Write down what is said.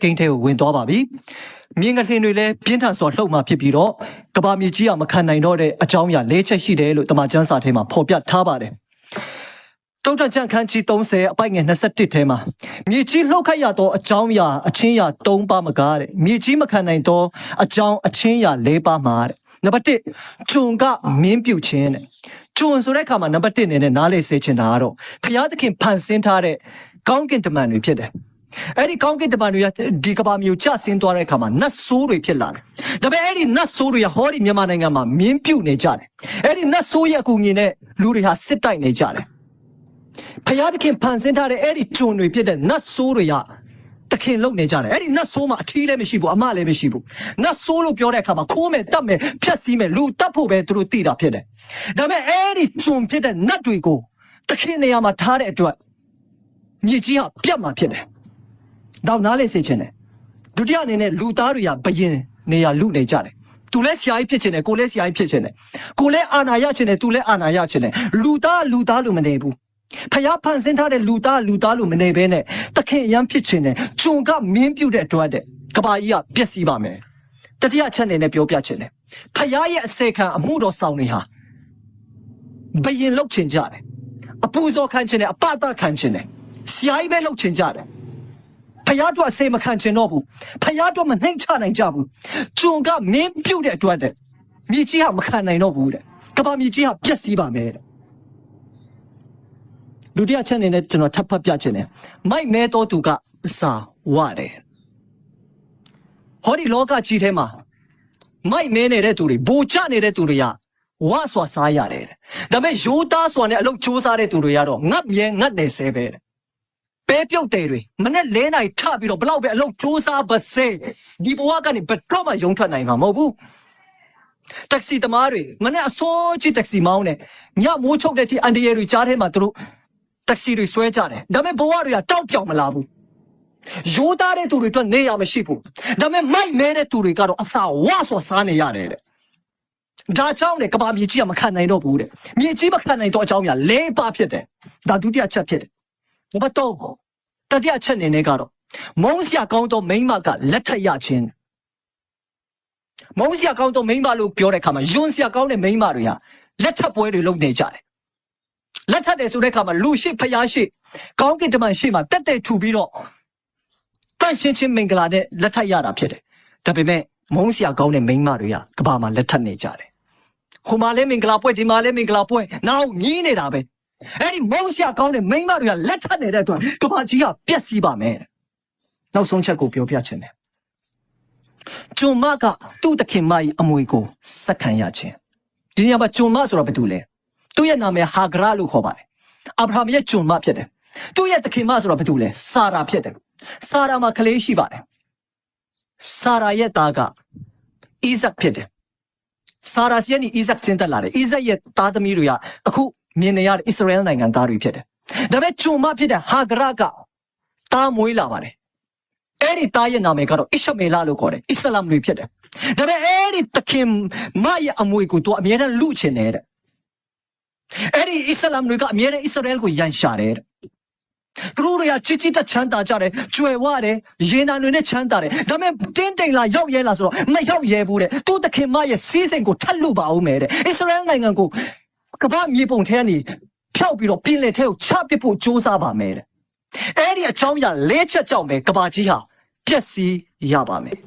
ကိန်းထဲကိုဝင်သွားပါပြီမြင်းကလင်းတွေလည်းပြင်းထန်စွာလှုပ်မှဖြစ်ပြီးတော့ကဘာမြေကြီးကမခံနိုင်တော့တဲ့အကြောင်းအရာ၄ချက်ရှိတယ်လို့တမန်ကျမ်းစာထဲမှာဖော်ပြထားပါတယ်တုတ်တန်ချန်ခန်းကြီး30အပိုက်ငယ်21ထဲမှာမြေကြီးလှုပ်ခတ်ရသောအကြောင်းအရာအချင်းရာ3ပါးမကားတဲ့မြေကြီးမခံနိုင်သောအကြောင်းအချင်းရာ4ပါးမှာတဲ့နံပါတ်1ဂျွန်ကမင်းပြုတ်ခြင်းတဲ့ဂျွန်ဆိုတဲ့အခါမှာနံပါတ်1အနေနဲ့နားလေစေချင်တာကတော့ဘုရားသခင်ဖန်ဆင်းထားတဲ့ကောင်းကင်တမန်တွေဖြစ်တယ်အဲ့ဒီကောင်းကင်တမန်တွေကဒီကဘာမျိုးကျဆင်းသွားတဲ့အခါမှာနတ်ဆိုးတွေဖြစ်လာတယ်။ဒါပေမဲ့အဲ့ဒီနတ်ဆိုးတွေကဟောဒီမြန်မာနိုင်ငံမှာမင်းပြုတ်နေကြတယ်။အဲ့ဒီနတ်ဆိုးရဲ့အကူအညီနဲ့လူတွေဟာစစ်တိုက်နေကြတယ်။ဘုရားသခင်ဖန်ဆင်းထားတဲ့အဲ့ဒီဂျွန်တွေဖြစ်တဲ့နတ်ဆိုးတွေကတခင်လုံနေကြတယ်။အဲ့ဒီနတ်ဆိုးမှာအထီးလည်းမရှိဘူးအမလည်းမရှိဘူး။နတ်ဆိုးလို့ပြောတဲ့အခါမှာခိုးမယ်တတ်မယ်ဖြတ်စည်းမယ်လူတတ်ဖို့ပဲသူတို့သိတာဖြစ်တယ်။ဒါပေမဲ့အဲ့ဒီဂျွန်ဖြစ်တဲ့နတ်တွေကိုတခင်နေရာမှာထားတဲ့အတွက်မြေကြီးဟာပြတ်မှာဖြစ်တယ်။တော့နားလေစေချင်တယ်ဒုတိယအနေနဲ့လူသားတွေကဘယင်နေရလူနေကြတယ်သူလဲဆရာကြီးဖြစ်ချင်တယ်ကိုလဲဆရာကြီးဖြစ်ချင်တယ်ကိုလဲအာနာရချင်တယ်သူလဲအာနာရချင်တယ်လူသားလို့မနေဘူးဖျားဖန်ဆင်းထားတဲ့လူသားလို့မနေဘဲနဲ့တခင်အရန်ဖြစ်ချင်တယ်ဂျုံကမင်းပြုတ်တဲ့အတွက်တဲ့ကဘာကြီးကပျက်စီးပါမယ်တတိယချက်အနေနဲ့ပြောပြချင်တယ်ဖျားရဲ့အစေခံအမှုတော်ဆောင်တွေဟာဘယင်လောက်ချင်ကြတယ်အပူဇော်ခံချင်တယ်အပတခံချင်တယ်ဆရာကြီးပဲလောက်ချင်ကြတယ်ဖယားတို့အစေမခံချင်တော့ဘူးဖယားတို့မနှိမ့်ချနိုင်ကြဘူးဂျွန်ကမင်းပြုတ်တဲ့အတွက်တဲ့မြေကြီးဟာမခံနိုင်တော့ဘူးတဲ့ကဘာမြေကြီးဟာပျက်စီးပါမယ်တဲ့ဒုတိယချက်အနေနဲ့ကျွန်တော်ထပ်ဖတ်ပြချင်တယ်မိုက်မဲတော်သူကစာဝတယ်ဟောဒီလောကကြီးထဲမှာမိုက်မဲနေတဲ့သူတွေဘူချနေတဲ့သူတွေကဝါစွာစားရတယ်တဲ့ဒါပေမဲ့ရိုးသားစွာနဲ့အလုပ်စူးစားတဲ့သူတွေကတော့ငတ်မြဲငတ်နေဆဲပဲတဲ့ပဲပြုတ်တယ်တွေမနဲ့လဲနိုင်ထပြီးတော့ဘလောက်ပဲအလုပ်စူးစားပါစေဒီဘဝကနေဘယ်တော့မှရုံထွက်နိုင်မှာမဟုတ်ဘူးတက်ဆီသမားတွေမနဲ့အစိုးကြီးတက်ဆီမောင်းတယ်ညမိုးချုပ်တဲ့အထိအန်ဒီရတွေကြားထဲမှာသူတို့တက်ဆီတွေဆွဲကြတယ်ဒါပေမဲ့ဘဝတွေကတောက်ပြောင်မလာဘူးရိုးသားတဲ့သူတွေအတွက်နေရမရှိဘူးဒါပေမဲ့မိုက်နေတဲ့သူတွေကတော့အစာဝါဆိုစားနေရတယ်တဲ့ဒါကြောင့်လေကဘာမြေကြီးကမခံနိုင်တော့ဘူးတဲ့မြေကြီးမခံနိုင်တော့အကြောင်းများ၄ပါးဖြစ်တယ်ဒါဒုတိယချက်ဖြစ်တယ်နံပါတ်3တတိယချက်အနေနဲ့ကတော့မုန်းစရာကောင်းသောမိန်းမကလက်ထပ်ရခြင်းမုန်းစရာကောင်းသောမိန်းမလို့ပြောတဲ့အခါမှာယွန်းစရာကောင်းတဲ့မိန်းမတွေဟာလက်ထပ်ပွဲတွေလုပ်နေကြတယ်လက်ထပ်တယ်ဆိုတဲ့အခါမှာလူရှိဖျားရှိကောင်းကင်တမန်ရှိမှာတက်တက်ထူပြီးတော့တန့်ရှင်းချင်းမင်္ဂလာနဲ့လက်ထပ်ရတာဖြစ်တယ်ဒါပေမဲ့မုန်းစရာကောင်းတဲ့မိန်းမတွေကကဘာမှာလက်ထပ်နေကြတယ်ဟိုမှာလည်းမင်္ဂလာပွဲဒီမှာလည်းမင်္ဂလာပွဲနောက်မြည်နေတာပဲအဲ့ဒီမုန်းစရာကောင်းတဲ့မိန်းမတွေကလက်ထပ်နေတဲ့အတွက်ကဘာကြီးကပျက်စီးပါမယ်နောက်ဆုံးချက်ကိုပြောပြချင်တယ်ဂျွန်မကသူ့တခင်မကြီးအမွေကိုစက္ခံရခြင်းဒီနေရာမှာဂျွန်မဆိုတာဘာတူလဲသူ့ရဲ့နာမည်ဟာဂရလို့ခေါ်ပါတယ်အာဗြဟံရဲ့ဂျွန်မဖြစ်တယ်သူ့ရဲ့တခင်မဆိုတာဘာတူလဲစာရာဖြစ်တယ်စာရာမှာကလေးရှိပါတယ်စာရာရဲ့သားကဣဇက်ဖြစ်တယ်စာရာစီကနေဣဇက်ဆင်းသက်လာတယ်ဣဇက်ရဲ့သားသမီးတွေကအခုမြင်နေရတဲ့ဣသရေလနိုင်ငံသားတွေဖြစ်တယ်။ဒါပေမဲ့ဂျွန်မဖြစ်တဲ့ဟာဂရကသားမွေးလာပါတယ်။အဲ့ဒီသားရဲ့နာမည်ကတော့အရှမေလလို့ခေါ်တယ်။အစ္စလာမ်တွေဖြစ်တယ်။ဒါပေမဲ့အဲ့ဒီတခင်မရဲ့အမွေကိုသူအမြဲတမ်းလူချင်တယ်။အဲ့ဒီအစ္စလာမ်တွေကအမြဲတမ်းဣသရေလကိုရန်ရှာတယ်တဲ့။သူတို့တွေကချစ်ချစ်တချမ်းသာကြတယ်၊ကြွယ်ဝတယ်၊ရေနံတွေနဲ့ချမ်းသာတယ်။ဒါပေမဲ့တင်းတိမ်လာရောက်ရဲလာဆိုတော့မရောက်ရဲဘူးတဲ့။သူ့တခင်မရဲ့စီးစိမ်ကိုထပ်လို့ပါအောင်မယ်တဲ့။ဣသရေလနိုင်ငံကိုကဘာမြေပုံထဲကနေဖြောက်ပြီးတော့ပြင်လေထဲကိုချပစ်ဖို့ကြိုးစားပါမယ်တဲ့အဲ့ဒီအချောင်းရ၄ချက်ကြောင့်ပဲကဘာကြီးဟာပျက်စီးရပါမယ်